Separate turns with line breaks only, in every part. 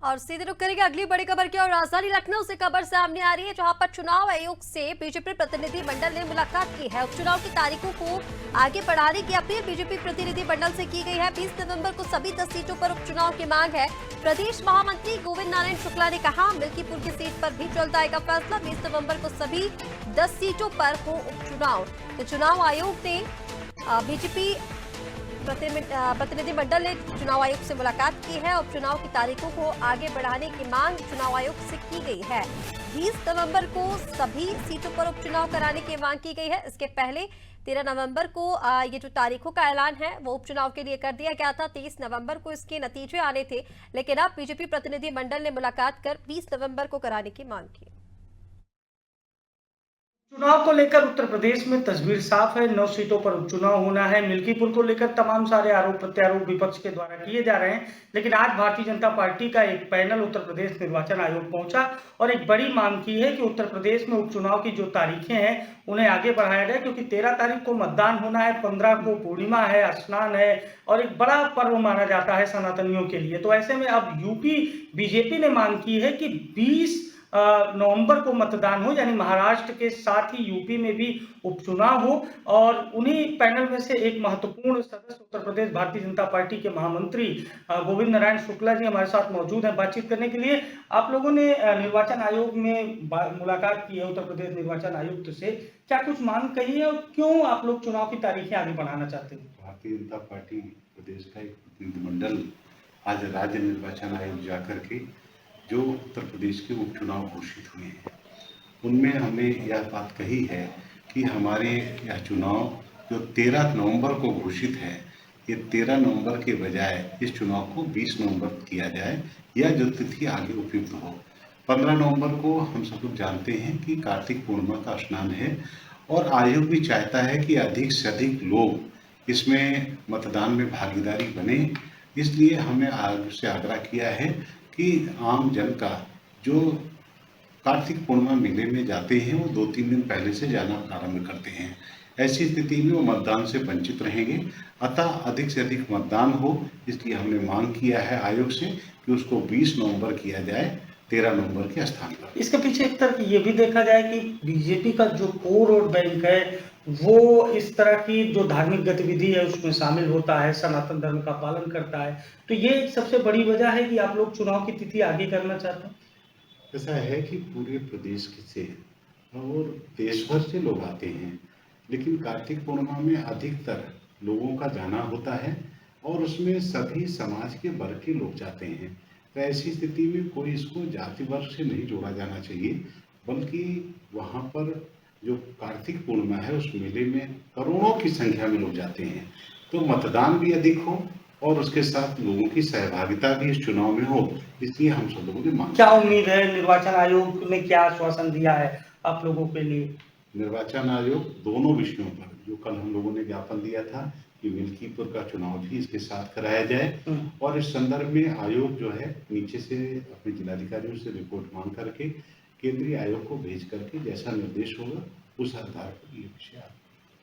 और सीधे रुक करेंगे अगली बड़ी खबर की और राजधानी लखनऊ से खबर सामने आ रही है, जहां पर चुनाव आयोग से बीजेपी प्रतिनिधि मंडल ने मुलाकात की है। उपचुनाव की तारीखों को आगे बढ़ाने की अपील बीजेपी प्रतिनिधि मंडल से की गई है। 20 नवंबर को सभी 10 सीटों पर उपचुनाव की मांग है। प्रदेश महामंत्री गोविंद नारायण शुक्ला ने कहा, मिल्कीपुर की सीट पर भी जल्द आएगा फैसला। 20 नवंबर को सभी 10 सीटों पर हो उपचुनाव। तो चुनाव आयोग ने बीजेपी प्रतिनिधिमंडल ने चुनाव आयोग से मुलाकात की है। उपचुनाव की तारीखों को आगे बढ़ाने की मांग चुनाव आयोग से की गई है। 20 नवंबर को सभी सीटों पर उपचुनाव कराने की मांग की गई है। इसके पहले 13 नवंबर को ये जो तारीखों का ऐलान है वो उपचुनाव के लिए कर दिया गया था। 23 नवंबर को इसके नतीजे आने थे, लेकिन अब बीजेपी प्रतिनिधिमंडल ने मुलाकात कर 20 नवंबर को कराने की मांग की।
चुनाव को लेकर उत्तर प्रदेश में तस्वीर साफ है। 9 सीटों पर उपचुनाव होना है। मिल्कीपुर को लेकर तमाम सारे आरोप प्रत्यारोप विपक्ष के द्वारा किए जा रहे हैं, लेकिन आज भारतीय जनता पार्टी का एक पैनल उत्तर प्रदेश निर्वाचन आयोग पहुंचा और एक बड़ी मांग की है कि उत्तर प्रदेश में उपचुनाव की जो तारीखें हैं उन्हें आगे बढ़ाया जाए, क्योंकि 13 तारीख को मतदान होना है, 15 को पूर्णिमा है, स्नान है और एक बड़ा पर्व माना जाता है सनातनियों के लिए। तो ऐसे में अब यूपी बीजेपी ने मांग की है कि 20 नवंबर को मतदान हो, यानी महाराष्ट्र के साथ ही यूपी में भी उपचुनाव हो। और उन्हीं पैनल में से एक महत्वपूर्ण सदस्य उत्तर प्रदेश भारतीय जनता पार्टी के महामंत्री गोविंद नारायण शुक्ला जी हमारे साथ मौजूद हैं बातचीत करने के लिए। आप लोगों ने निर्वाचन आयोग में मुलाकात की है उत्तर प्रदेश निर्वाचन आयुक्त से, क्या कुछ मांग कही है और क्यों आप लोग चुनाव की तारीखें आगे बढ़ाना चाहते हैं?
भारतीय जनता पार्टी प्रदेश का एक प्रतिनिधिमंडल आज राज्य निर्वाचन आयोग जाकर के जो उत्तर प्रदेश के उपचुनाव घोषित हुए हैं उनमें हमने यह बात कही है कि हमारे यह चुनाव जो 13 नवंबर को घोषित है, ये 13 नवंबर के बजाय इस चुनाव को 20 नवंबर किया जाए या जो तिथि आगे उपयुक्त हो। 15 नवंबर को हम सब लोग जानते हैं कि कार्तिक पूर्णिमा का स्नान है और आयोग भी चाहता है कि अधिक से अधिक लोग इसमें मतदान में भागीदारी बने। इसलिए हमने आयोग से आग्रह किया है कि आम जन का जो कार्तिक पूर्णिमा मेले में जाते हैं वो 2-3 दिन पहले से जाना प्रारंभ करते हैं। ऐसी स्थिति में वो मतदान से वंचित रहेंगे, अतः अधिक से अधिक मतदान हो। इसलिए हमने मांग किया है आयोग से कि उसको 20 नवंबर किया जाए 13 नवंबर के स्थान पर।
इसके पीछे एक तरफ ये भी देखा जाए कि बीजेपी का जो कोर वोट बैंक है वो इस तरह की जो धार्मिक गतिविधि है उसमें शामिल होता है, सनातन धर्म का पालन करता है। तो ये एक सबसे बड़ी वजह है कि आप लोग चुनाव की तिथि आगे करना चाहते हैं।
ऐसा है कि पूरे प्रदेश से और देश भर से लोग आते हैं, लेकिन कार्तिक पूर्णिमा में अधिकतर लोगों का जाना होता है और उसमें सभी समाज के वर्ग के लोग जाते हैं। तो ऐसी स्थिति में कोई इसको जाति वर्ग से नहीं जोड़ा जाना चाहिए, बल्कि वहाँ पर जो कार्तिक पूर्णिमा है उस मेले में करोड़ों की संख्या में लोग जाते हैं, तो मतदान भी अधिक हो और उसके साथ लोगों की सहभागिता भी इस चुनाव में हो। इसलिए हम सब लोगों ने मांग।
क्या उम्मीद है, निर्वाचन आयोग ने क्या आश्वासन दिया है आप लोगों के लिए?
निर्वाचन आयोग दोनों विषयों पर जो कल हम लोगों ने ज्ञापन दिया था कि मिल्कीपुर का चुनाव भी इसके साथ कराया जाए, और इस संदर्भ में आयोग जो है नीचे से अपने जिलाधिकारियों से रिपोर्ट मांग करके केंद्रीय आयोग को भेज करके जैसा निर्देश होगा उस आधार पर ये विषय।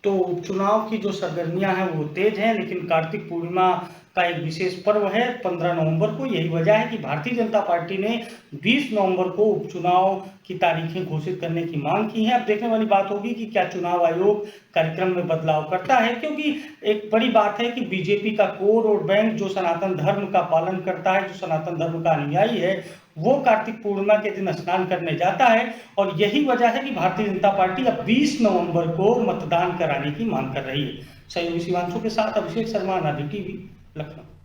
तो उपचुनाव की जो सरगर्मियां हैं वो तेज हैं, लेकिन कार्तिक पूर्णिमा का एक विशेष पर्व है 15 नवंबर को। यही वजह है कि भारतीय जनता पार्टी ने 20 नवंबर को उपचुनाव की तारीखें घोषित करने की मांग की है। अब देखने वाली बात होगी कि क्या चुनाव आयोग कार्यक्रम में बदलाव करता है, क्योंकि एक बड़ी बात है कि बीजेपी का कोर वोट बैंक जो सनातन धर्म का पालन करता है, जो सनातन धर्म का अनुयायी है, वो कार्तिक पूर्णिमा के दिन स्नान करने जाता है। और यही वजह है कि भारतीय जनता पार्टी अब 20 नवंबर को मतदान कराने की मांग कर रही है। सहयोगी शिवांशु के साथ अभिषेक शर्मा, नादिर टीवी, लखनऊ।